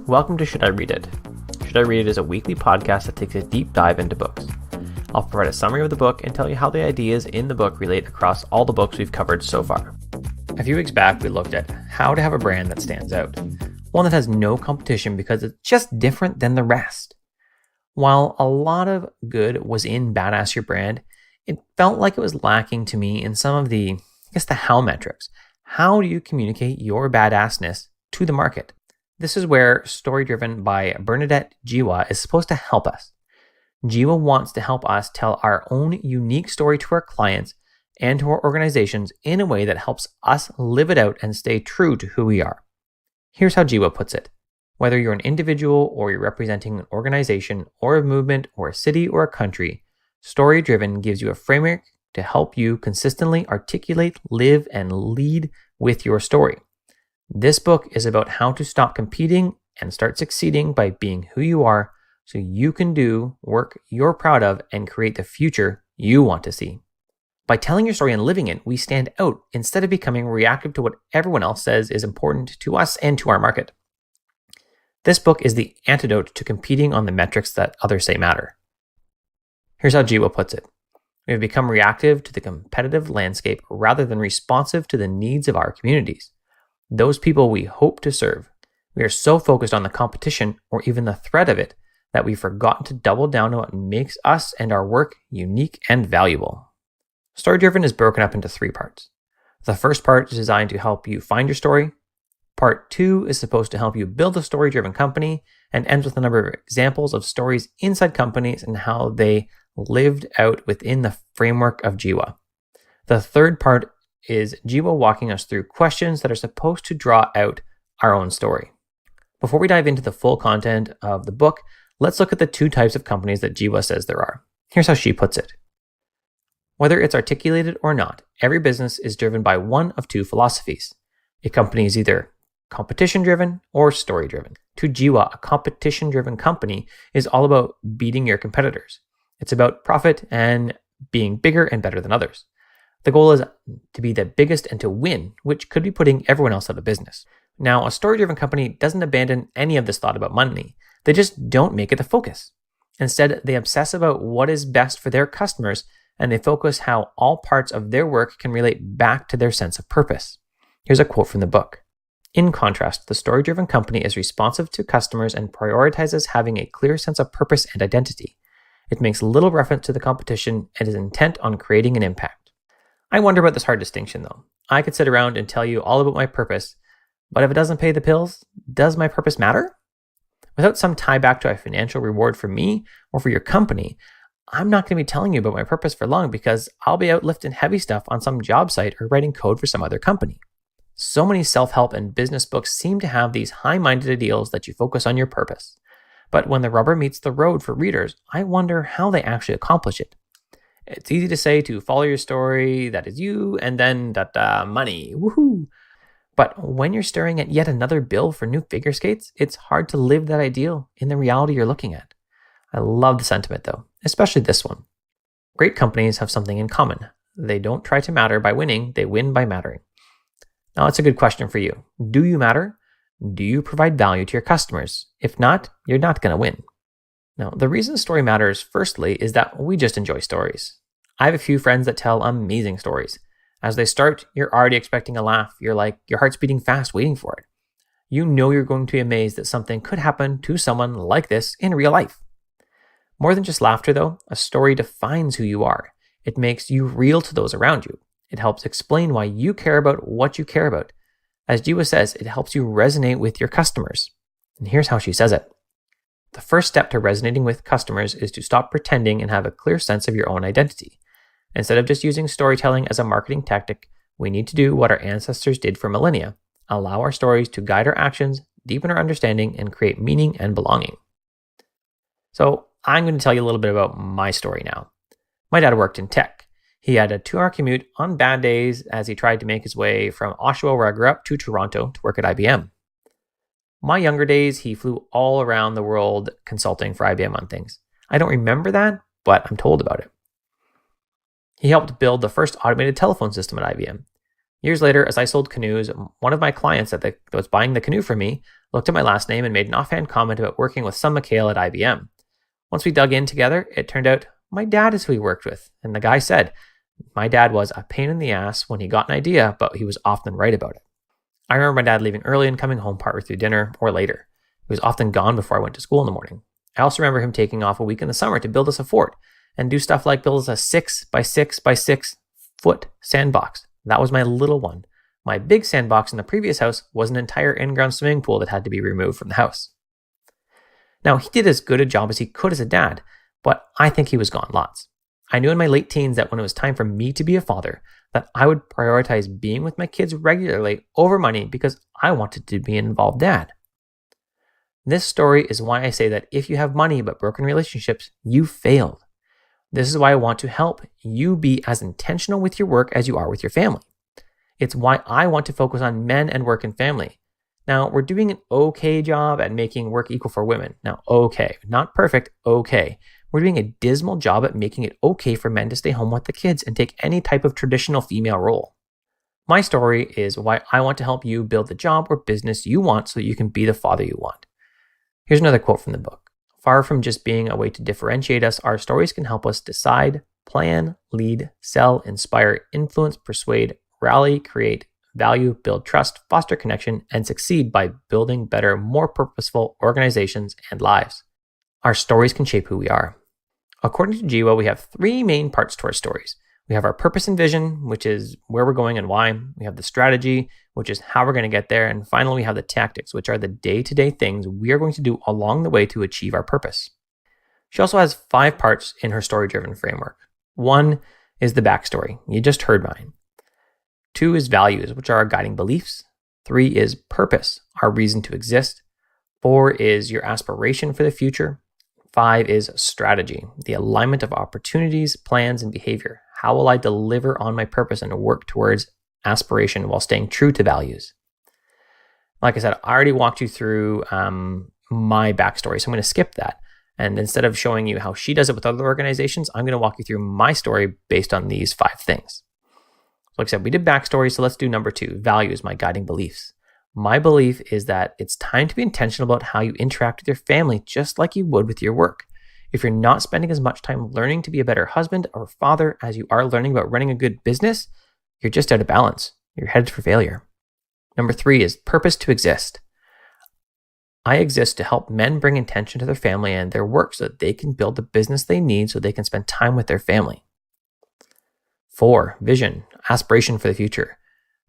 Welcome to Should I Read It? Should I Read It is a weekly podcast that takes a deep dive into books. I'll provide a summary of the book and tell you how the ideas in the book relate across all the books we've covered so far. A few weeks back, we looked at how to have a brand that stands out, one that has no competition because it's just different than the rest. While a lot of good was in Badass Your Brand, it felt like it was lacking to me in some of the how metrics. How do you communicate your badassness to the market? This is where Story Driven by Bernadette Jiwa is supposed to help us. Jiwa wants to help us tell our own unique story to our clients and to our organizations in a way that helps us live it out and stay true to who we are. Here's how Jiwa puts it. Whether you're an individual or you're representing an organization or a movement or a city or a country, Story Driven gives you a framework to help you consistently articulate, live, and lead with your story. This book is about how to stop competing and start succeeding by being who you are so you can do work you're proud of and create the future you want to see. By telling your story and living it, we stand out instead of becoming reactive to what everyone else says is important to us and to our market. This book is the antidote to competing on the metrics that others say matter. Here's how Jiwa puts it. We have become reactive to the competitive landscape rather than responsive to the needs of our communities. Those people we hope to serve. We are so focused on the competition or even the threat of it that we've forgotten to double down on what makes us and our work unique and valuable. Story Driven is broken up into 3 parts. The first part is designed to help you find your story. Part 2 is supposed to help you build a story-driven company and ends with a number of examples of stories inside companies and how they lived out within the framework of Jiwa. The third part is Jiwa walking us through questions that are supposed to draw out our own story. Before we dive into the full content of the book, let's look at the 2 types of companies that Jiwa says there are. Here's how she puts it. Whether it's articulated or not, every business is driven by one of 2 philosophies. A company is either competition-driven or story-driven. To Jiwa, a competition-driven company is all about beating your competitors. It's about profit and being bigger and better than others. The goal is to be the biggest and to win, which could be putting everyone else out of business. Now, a story-driven company doesn't abandon any of this thought about money. They just don't make it the focus. Instead, they obsess about what is best for their customers, and they focus how all parts of their work can relate back to their sense of purpose. Here's a quote from the book. In contrast, the story-driven company is responsive to customers and prioritizes having a clear sense of purpose and identity. It makes little reference to the competition and is intent on creating an impact. I wonder about this hard distinction, though. I could sit around and tell you all about my purpose, but if it doesn't pay the bills, does my purpose matter? Without some tie back to a financial reward for me or for your company, I'm not going to be telling you about my purpose for long because I'll be out lifting heavy stuff on some job site or writing code for some other company. So many self-help and business books seem to have these high-minded ideals that you focus on your purpose. But when the rubber meets the road for readers, I wonder how they actually accomplish it. It's easy to say to follow your story, that is you, and then money, woohoo. But when you're staring at yet another bill for new figure skates, it's hard to live that ideal in the reality you're looking at. I love the sentiment though, especially this one. Great companies have something in common. They don't try to matter by winning, they win by mattering. Now that's a good question for you. Do you matter? Do you provide value to your customers? If not, you're not going to win. Now, the reason story matters, firstly, is that we just enjoy stories. I have a few friends that tell amazing stories. As they start, you're already expecting a laugh. You're like, your heart's beating fast, waiting for it. You know you're going to be amazed that something could happen to someone like this in real life. More than just laughter, though, a story defines who you are. It makes you real to those around you. It helps explain why you care about what you care about. As Jiwa says, it helps you resonate with your customers. And here's how she says it. The first step to resonating with customers is to stop pretending and have a clear sense of your own identity. Instead of just using storytelling as a marketing tactic, we need to do what our ancestors did for millennia. Allow our stories to guide our actions, deepen our understanding, and create meaning and belonging. So I'm going to tell you a little bit about my story now. My dad worked in tech. He had a 2-hour commute on bad days as he tried to make his way from Oshawa, where I grew up, to Toronto to work at IBM. My younger days, he flew all around the world consulting for IBM on things. I don't remember that, but I'm told about it. He helped build the first automated telephone system at IBM. Years later, as I sold canoes, one of my clients that was buying the canoe from me looked at my last name and made an offhand comment about working with some McHale at IBM. Once we dug in together, it turned out my dad is who he worked with. And the guy said, my dad was a pain in the ass when he got an idea, but he was often right about it. I remember my dad leaving early and coming home partway through dinner or later. He was often gone before I went to school in the morning. I also remember him taking off a week in the summer to build us a fort and do stuff like build us a 6 by 6 by 6 foot sandbox. That was my little one. My big sandbox in the previous house was an entire in-ground swimming pool that had to be removed from the house. Now, he did as good a job as he could as a dad, but I think he was gone lots. I knew in my late teens that when it was time for me to be a father, that I would prioritize being with my kids regularly over money because I wanted to be an involved dad. This story is why I say that if you have money but broken relationships, you failed. This is why I want to help you be as intentional with your work as you are with your family. It's why I want to focus on men and work and family. Now, we're doing an okay job at making work equal for women. Now, okay, not perfect, okay. We're doing a dismal job at making it okay for men to stay home with the kids and take any type of traditional female role. My story is why I want to help you build the job or business you want so that you can be the father you want. Here's another quote from the book. Far from just being a way to differentiate us, our stories can help us decide, plan, lead, sell, inspire, influence, persuade, rally, create, value, build trust, foster connection, and succeed by building better, more purposeful organizations and lives. Our stories can shape who we are. According to Jiwa, we have 3 main parts to our stories. We have our purpose and vision, which is where we're going and why. We have the strategy, which is how we're going to get there. And finally, we have the tactics, which are the day-to-day things we are going to do along the way to achieve our purpose. She also has 5 parts in her story-driven framework. 1 is the backstory. You just heard mine. 2 is values, which are our guiding beliefs. 3 is purpose, our reason to exist. 4 is your aspiration for the future. 5 is strategy, the alignment of opportunities, plans, and behavior. How will I deliver on my purpose and work towards aspiration while staying true to values? Like I said, I already walked you through my backstory, so I'm going to skip that. And instead of showing you how she does it with other organizations, I'm going to walk you through my story based on these 5 things. Like I said, we did backstory, so let's do number 2, values, my guiding beliefs. My belief is that it's time to be intentional about how you interact with your family, just like you would with your work. If you're not spending as much time learning to be a better husband or father as you are learning about running a good business, you're just out of balance. You're headed for failure. Number 3 is purpose to exist. I exist to help men bring intention to their family and their work so that they can build the business they need so they can spend time with their family. 4, vision, aspiration for the future.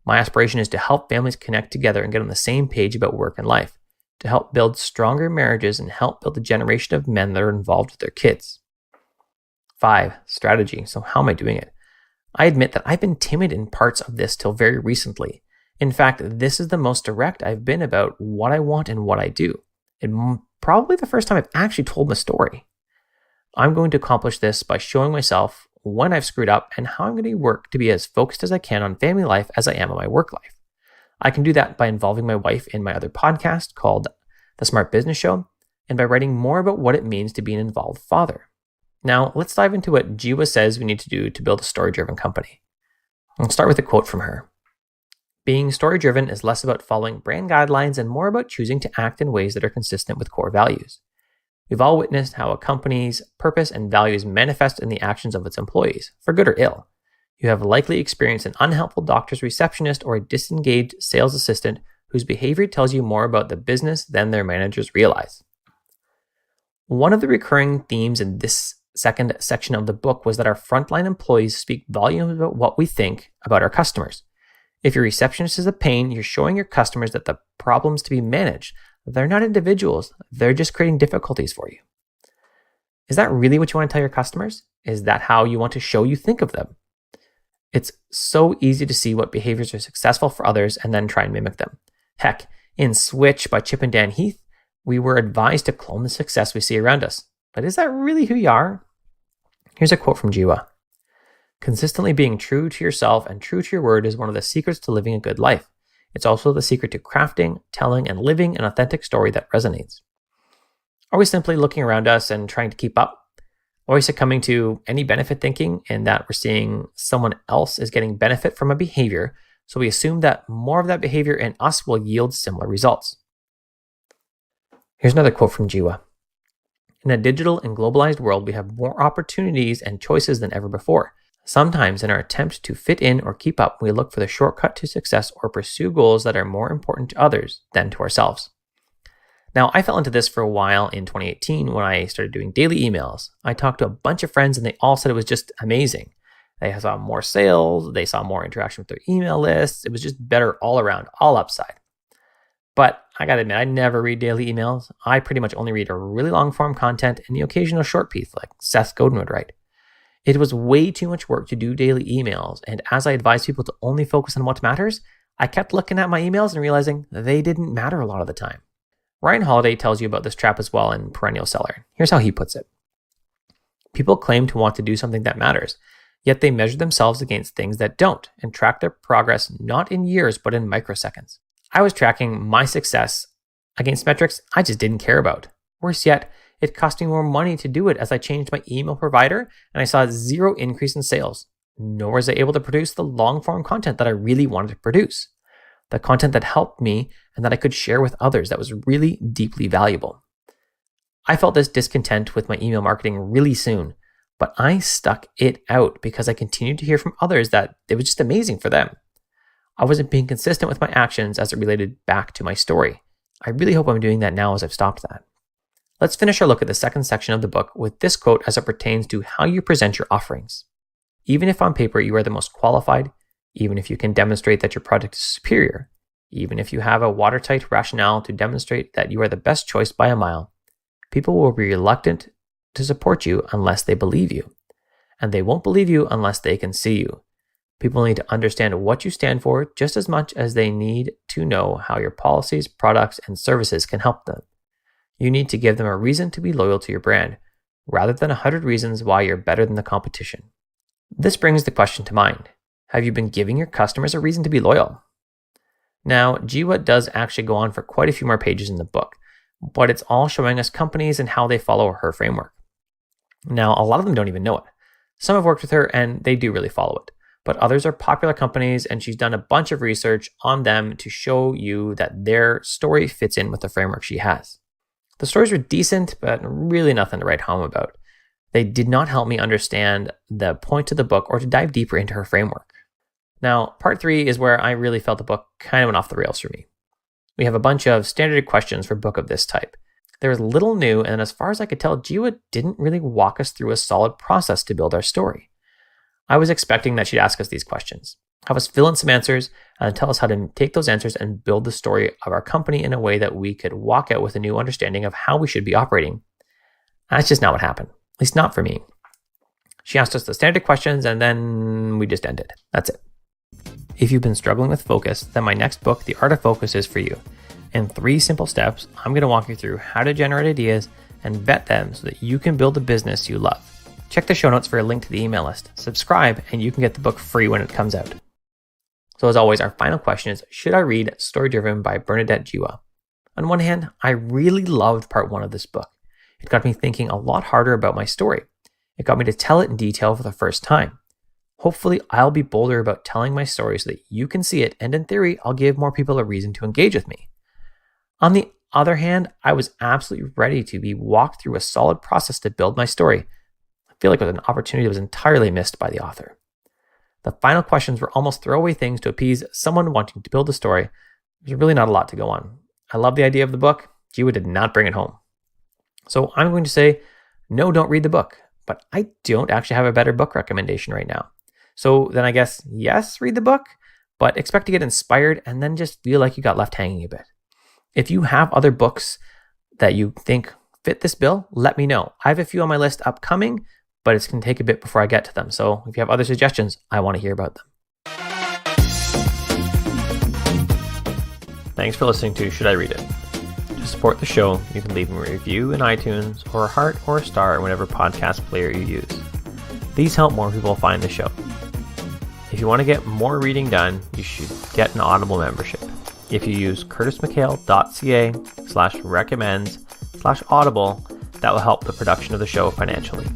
My aspiration is to help families connect together and get on the same page about work and life, to help build stronger marriages and help build a generation of men that are involved with their kids. 5, strategy. So how am I doing it? I admit that I've been timid in parts of this till very recently. In fact, this is the most direct I've been about what I want and what I do. And probably the first time I've actually told my story. I'm going to accomplish this by showing myself when I've screwed up and how I'm going to work to be as focused as I can on family life as I am on my work life. I can do that by involving my wife in my other podcast called The Smart Business Show and by writing more about what it means to be an involved father. Now, let's dive into what Jiwa says we need to do to build a story-driven company. I'll start with a quote from her. Being story-driven is less about following brand guidelines and more about choosing to act in ways that are consistent with core values. We've all witnessed how a company's purpose and values manifest in the actions of its employees, for good or ill. You have likely experienced an unhelpful doctor's receptionist or a disengaged sales assistant whose behavior tells you more about the business than their managers realize. One of the recurring themes in this second section of the book was that our frontline employees speak volumes about what we think about our customers. If your receptionist is a pain, you're showing your customers that the problems to be managed, they're not individuals, they're just creating difficulties for you. Is that really what you want to tell your customers? Is that how you want to show you think of them? It's so easy to see what behaviors are successful for others and then try and mimic them. Heck, in Switch by Chip and Dan Heath, we were advised to clone the success we see around us. But is that really who you are? Here's a quote from Jiwa. Consistently being true to yourself and true to your word is one of the secrets to living a good life. It's also the secret to crafting, telling, and living an authentic story that resonates. Are we simply looking around us and trying to keep up? always succumbing to any benefit thinking, in that we're seeing someone else is getting benefit from a behavior, so we assume that more of that behavior in us will yield similar results. Here's another quote from Jiwa. In a digital and globalized world, we have more opportunities and choices than ever before. Sometimes in our attempt to fit in or keep up, we look for the shortcut to success or pursue goals that are more important to others than to ourselves. Now, I fell into this for a while in 2018 when I started doing daily emails. I talked to a bunch of friends and they all said it was just amazing. They saw more sales, they saw more interaction with their email lists. It was just better all around, all upside. But I gotta admit, I never read daily emails. I pretty much only read a really long form content and the occasional short piece like Seth Godin would write. It was way too much work to do daily emails, and as I advise people to only focus on what matters, I kept looking at my emails and realizing they didn't matter a lot of the time. Ryan Holiday tells you about this trap as well in Perennial Seller. Here's how he puts it. People claim to want to do something that matters, yet they measure themselves against things that don't and track their progress not in years but in microseconds. I was tracking my success against metrics I just didn't care about. Worse yet, it cost me more money to do it as I changed my email provider and I saw zero increase in sales, nor was I able to produce the long-form content that I really wanted to produce. The content that helped me and that I could share with others that was really deeply valuable. I felt this discontent with my email marketing really soon, but I stuck it out because I continued to hear from others that it was just amazing for them. I wasn't being consistent with my actions as it related back to my story. I really hope I'm doing that now as I've stopped that. Let's finish our look at the second section of the book with this quote as it pertains to how you present your offerings. Even if on paper you are the most qualified, even if you can demonstrate that your product is superior, even if you have a watertight rationale to demonstrate that you are the best choice by a mile, people will be reluctant to support you unless they believe you. And they won't believe you unless they can see you. People need to understand what you stand for just as much as they need to know how your policies, products, and services can help them. You need to give them a reason to be loyal to your brand, rather than 100 reasons why you're better than the competition. This brings the question to mind. Have you been giving your customers a reason to be loyal? Now, Jiwa does actually go on for quite a few more pages in the book, but it's all showing us companies and how they follow her framework. Now, a lot of them don't even know it. Some have worked with her and they do really follow it, but others are popular companies and she's done a bunch of research on them to show you that their story fits in with the framework she has. The stories were decent, but really nothing to write home about. They did not help me understand the point of the book or to dive deeper into her framework. Now, part 3 is where I really felt the book kind of went off the rails for me. We have a bunch of standard questions for a book of this type. There was little new, and as far as I could tell, Jiwa didn't really walk us through a solid process to build our story. I was expecting that she'd ask us these questions, have us fill in some answers, and tell us how to take those answers and build the story of our company in a way that we could walk out with a new understanding of how we should be operating. That's just not what happened, at least not for me. She asked us the standard questions and then we just ended. That's it. If you've been struggling with focus, then my next book, The Art of Focus, is for you. In 3 simple steps, I'm going to walk you through how to generate ideas and vet them so that you can build a business you love. Check the show notes for a link to the email list. Subscribe and you can get the book free when it comes out. So as always, our final question is, should I read Story Driven by Bernadette Jiwa? On one hand, I really loved part 1 of this book. It got me thinking a lot harder about my story. It got me to tell it in detail for the first time. Hopefully, I'll be bolder about telling my story so that you can see it, and in theory, I'll give more people a reason to engage with me. On the other hand, I was absolutely ready to be walked through a solid process to build my story. I feel like it was an opportunity that was entirely missed by the author. The final questions were almost throwaway things to appease someone wanting to build a story. There's really not a lot to go on. I love the idea of the book. Jiwa did not bring it home. So I'm going to say, no, don't read the book. But I don't actually have a better book recommendation right now. So then I guess, yes, read the book, but expect to get inspired and then just feel like you got left hanging a bit. If you have other books that you think fit this bill, let me know. I have a few on my list upcoming, but it's going to take a bit before I get to them. So if you have other suggestions, I want to hear about them. Thanks for listening to Should I Read It? To support the show, you can leave me a review in iTunes or a heart or a star in whatever podcast player you use. These help more people find the show. If you want to get more reading done, you should get an Audible membership. If you use curtismchale.ca/recommends/audible, that will help the production of the show financially.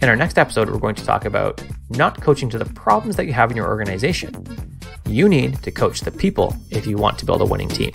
In our next episode, we're going to talk about not coaching to the problems that you have in your organization. You need to coach the people if you want to build a winning team.